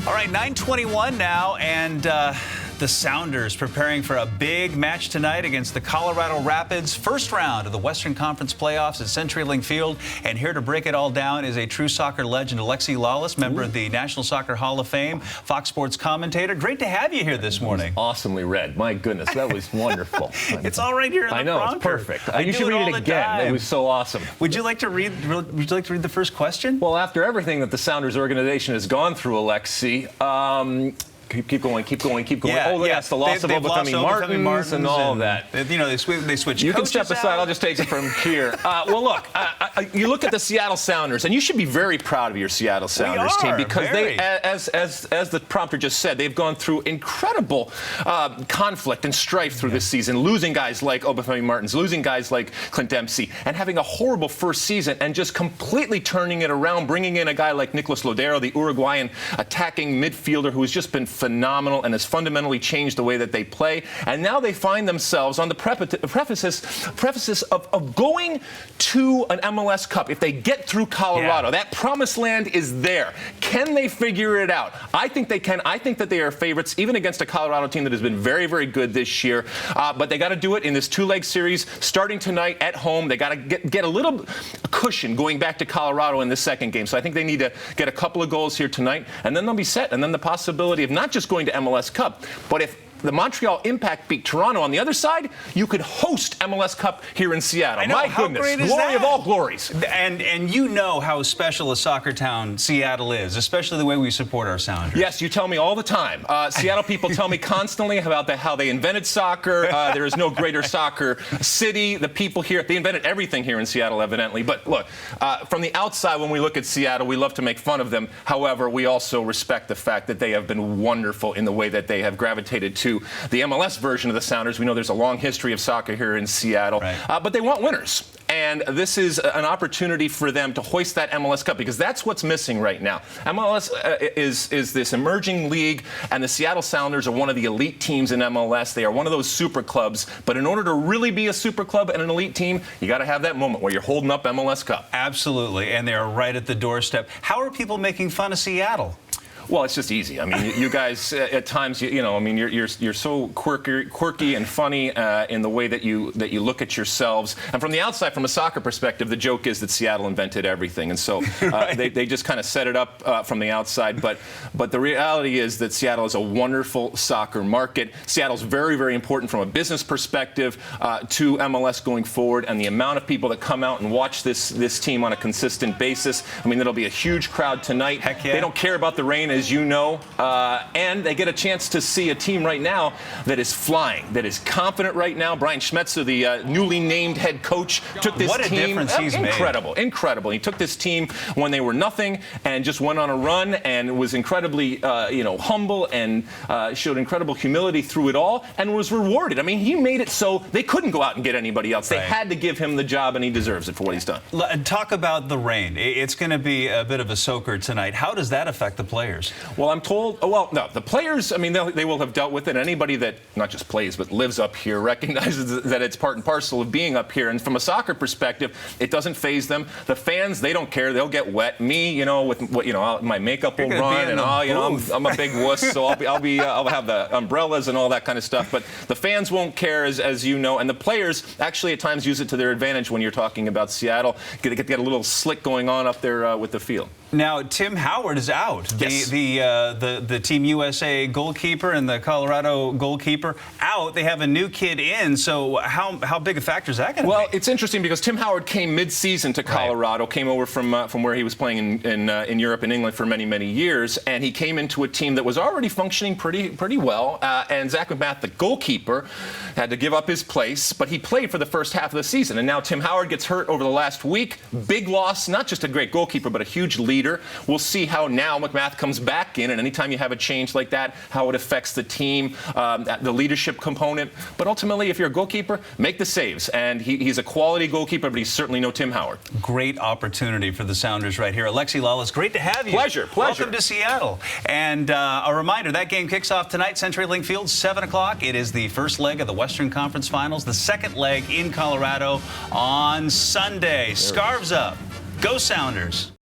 All right, 9:21 now, and the Sounders preparing for a big match tonight against the Colorado Rapids. First round of the Western Conference playoffs at CenturyLink Field. And here to break it all down is a true soccer legend, Alexi Lalas, member of the National Soccer Hall of Fame, Fox Sports commentator. Great to have you here this morning. Awesomely read. My goodness, that was wonderful. It's all right here in the prompter. I know, it's perfect. You should read it again. It was so awesome. Would you like to read the first question? Well, after everything that the Sounders organization has gone through, Alexi, keep going. Yeah, oh, yes, the loss of Obafemi Martins and all of that. You know, they switched. You can step aside. I'll just take it from here. Well, look, you look at the Seattle Sounders, and you should be very proud of your Seattle Sounders team because they, as the prompter just said, they've gone through incredible conflict and strife through this season, losing guys like Obafemi Martins, losing guys like Clint Dempsey, and having a horrible first season, and just completely turning it around, bringing in a guy like Nicolas Lodeiro, the Uruguayan attacking midfielder who has just been phenomenal and has fundamentally changed the way that they play. And now they find themselves on the precipice of going to an MLS Cup. If they get through Colorado, that promised land is there. Can they figure it out? I think they can. I think that they are favorites, even against a Colorado team that has been very, very good this year. But they got to do it in this two-leg series starting tonight at home. They got to get a little cushion going back to Colorado in the second game. So I think they need to get a couple of goals here tonight, and then they'll be set. And then the possibility of not just going to MLS Cup, but if the Montreal Impact beat Toronto on the other side, you could host MLS Cup here in Seattle. I know, my how goodness, great is glory that? of all glories. And you know how special a soccer town Seattle is, especially the way we support our Sounders. Yes, you tell me all the time. Seattle people tell me constantly about how they invented soccer. There is no greater soccer city. The people here, they invented everything here in Seattle, evidently. But look, from the outside, when we look at Seattle, we love to make fun of them. However, we also respect the fact that they have been wonderful in the way that they have gravitated to the MLS version of the Sounders. We know there's a long history of soccer here in Seattle, but they want winners. And this is an opportunity for them to hoist that MLS Cup because that's what's missing right now. MLS is this emerging league, and the Seattle Sounders are one of the elite teams in MLS. They are one of those super clubs. But in order to really be a super club and an elite team, you got to have that moment where you're holding up MLS Cup. Absolutely, and they are right at the doorstep. How are people making fun of Seattle? Well, it's just easy. I mean, you guys at times, I mean, you're so quirky and funny in the way that you look at yourselves. And from the outside, from a soccer perspective, the joke is that Seattle invented everything, and so they just kind of set it up from the outside. But the reality is that Seattle is a wonderful soccer market. Seattle's very, very important from a business perspective to MLS going forward, and the amount of people that come out and watch this team on a consistent basis. I mean, there'll be a huge crowd tonight. Heck yeah. They don't care about the rain, as you know, and they get a chance to see a team right now that is flying, that is confident right now. Brian Schmetzer, the newly named head coach, took this team. What a difference he's made. Incredible. He took this team when they were nothing and just went on a run and was incredibly, humble and showed incredible humility through it all and was rewarded. I mean, he made it so they couldn't go out and get anybody else. They had to give him the job, and he deserves it for what he's done. Talk about the rain. It's going to be a bit of a soaker tonight. How does that affect the players? Well, I'm told, no, the players, I mean, they will have dealt with it. Anybody that not just plays but lives up here recognizes that it's part and parcel of being up here. And from a soccer perspective, it doesn't faze them. The fans, they don't care. They'll get wet. Me, with my makeup will run, and I'm a big wuss, so I'll have the umbrellas and all that kind of stuff. But the fans won't care, as you know, and the players actually at times use it to their advantage when you're talking about Seattle. Get a little slick going on up there with the field. Now, Tim Howard is out. Yes. The Team USA goalkeeper and the Colorado goalkeeper out. They have a new kid in. So how big a factor is that going to be? Well, it's interesting because Tim Howard came mid-season to Colorado, came over from where he was playing in Europe and England for many, many years, and he came into a team that was already functioning pretty well. And Zach McMath, the goalkeeper, had to give up his place, but he played for the first half of the season. And now Tim Howard gets hurt over the last week. Big loss, not just a great goalkeeper, but a huge leader. We'll see how now McMath comes back in, and anytime you have a change like that, how it affects the team, the leadership component. But ultimately, if you're a goalkeeper, make the saves. And he's a quality goalkeeper, but he's certainly no Tim Howard. Great opportunity for the Sounders right here. Alexi Lalas, great to have you. Pleasure. Welcome to Seattle. And a reminder, that game kicks off tonight, CenturyLink Field, 7 o'clock. It is the first leg of the Western Conference Finals, the second leg in Colorado on Sunday. Scarves up. Go Sounders.